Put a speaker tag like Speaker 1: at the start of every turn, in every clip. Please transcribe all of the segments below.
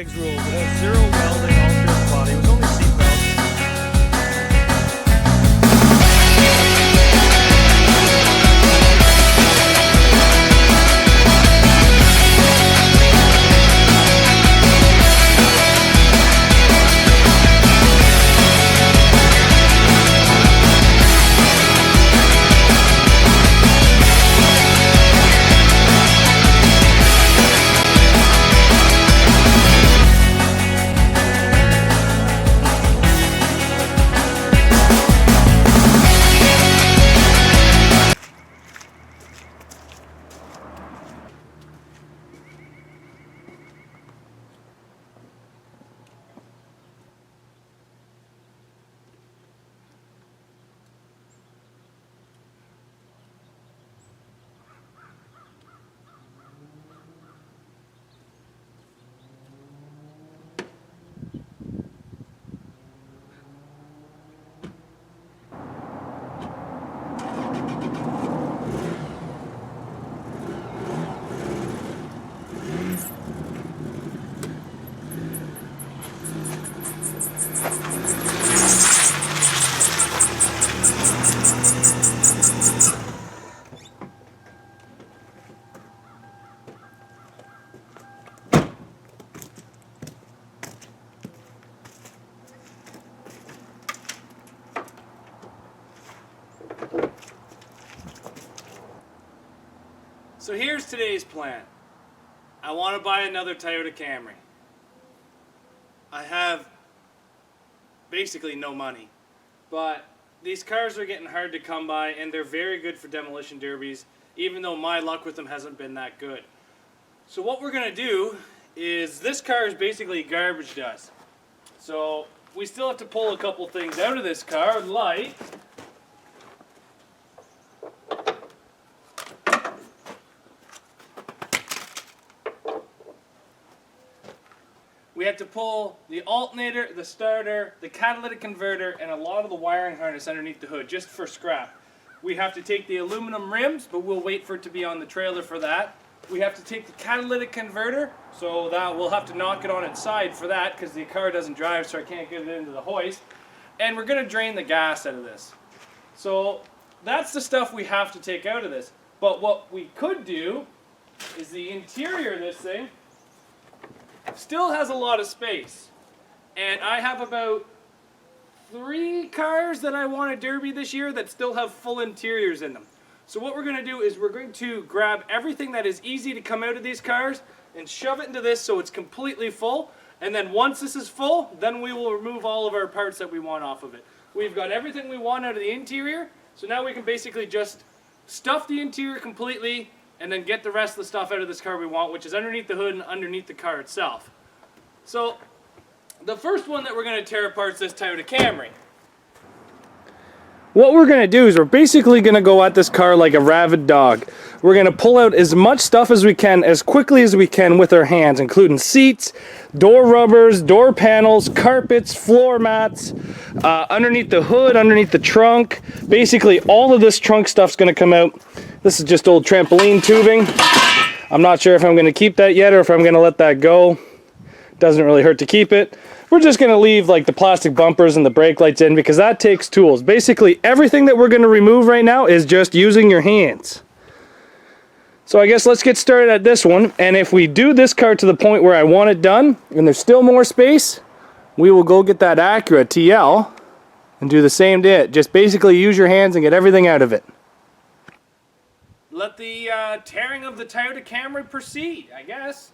Speaker 1: Rules. It has zero welding, all-strip body. It was only seatbelts. So here's today's plan. I want to buy another Toyota Camry. I have basically no money, but these cars are getting hard to come by and they're very good for demolition derbies, even though my luck with them hasn't been that good. So what we're going to do is, this car is basically garbage dust. So we still have to pull a couple things out of this car, like we have to pull the alternator, the starter, the catalytic converter, and a lot of the wiring harness underneath the hood, just for scrap. We have to take the aluminum rims, but we'll wait for it to be on the trailer for that. We have to take the catalytic converter, so that we'll have to knock it on its side for that, because the car doesn't drive, so I can't get it into the hoist. And we're going to drain the gas out of this. So that's the stuff we have to take out of this. But what we could do is the interior of this thing still has a lot of space, and I have about 3 cars that I want to derby this year that still have full interiors in them. So what we're going to do is we're going to grab everything that is easy to come out of these cars and shove it into this so it's completely full, and then once this is full, then we will remove all of our parts that we want off of it. We've got everything we want out of the interior, so now we can basically just stuff the interior completely and then get the rest of the stuff out of this car we want, which is underneath the hood and underneath the car itself. So, the first one that we're going to tear apart is this Toyota Camry. What we're going to do is we're basically going to go at this car like a rabid dog. We're going to pull out as much stuff as we can, as quickly as we can with our hands, including seats, door rubbers, door panels, carpets, floor mats, underneath the hood, underneath the trunk. Basically, all of this trunk stuff's going to come out. This is just old trampoline tubing. I'm not sure if I'm going to keep that yet or if I'm going to let that go. Doesn't really hurt to keep it. We're just going to leave like the plastic bumpers and the brake lights in, because that takes tools. Basically, everything that we're going to remove right now is just using your hands. So I guess let's get started at this one, and if we do this car to the point where I want it done, and there's still more space, we will go get that Acura TL and do the same to it. Just basically use your hands and get everything out of it. Let the tearing of the Toyota Camry proceed, I guess.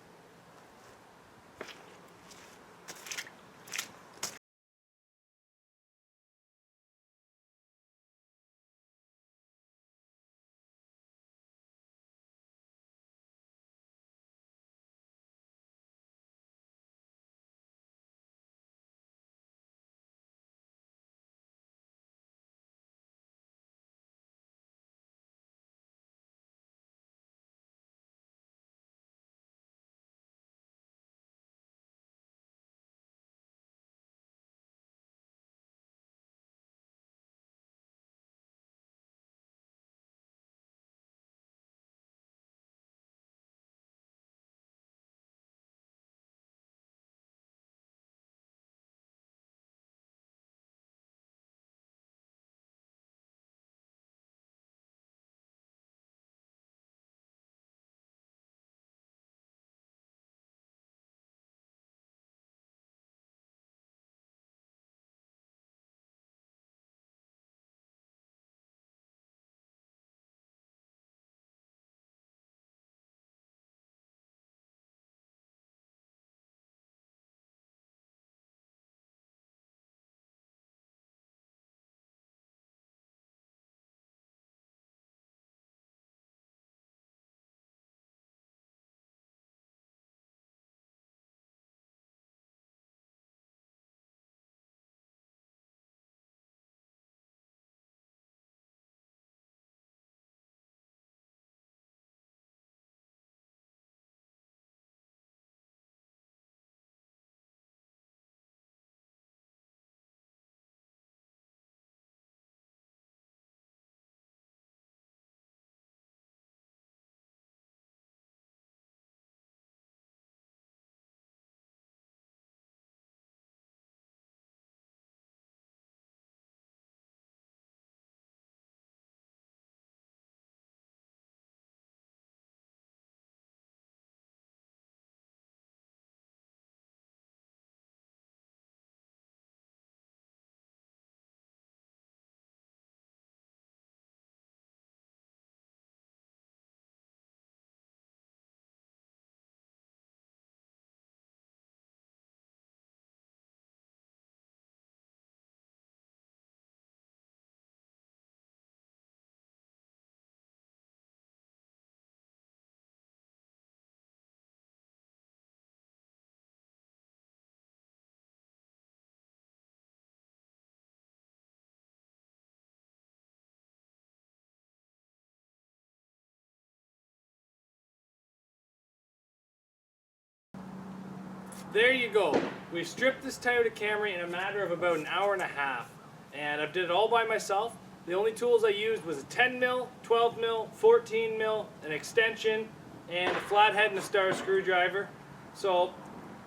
Speaker 1: there you go. We've stripped this Toyota Camry in a matter of about an hour and a half. And I did it all by myself. The only tools I used was a 10 mil, 12 mil, 14 mil, an extension, and a flathead and a star screwdriver. So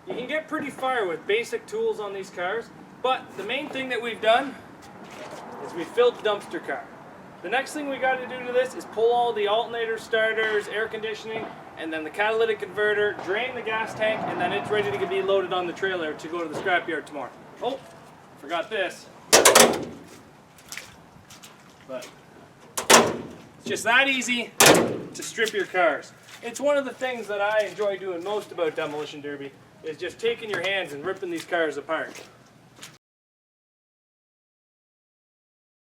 Speaker 1: you can get pretty far with basic tools on these cars. But the main thing that we've done is we filled the dumpster car. The next thing we got to do to this is pull all the alternators, starters, air conditioning, and then the catalytic converter, drain the gas tank, and then it's ready to be loaded on the trailer to go to the scrapyard tomorrow. Oh, forgot this. But it's just that easy to strip your cars. It's one of the things that I enjoy doing most about Demolition Derby, is just taking your hands and ripping these cars apart.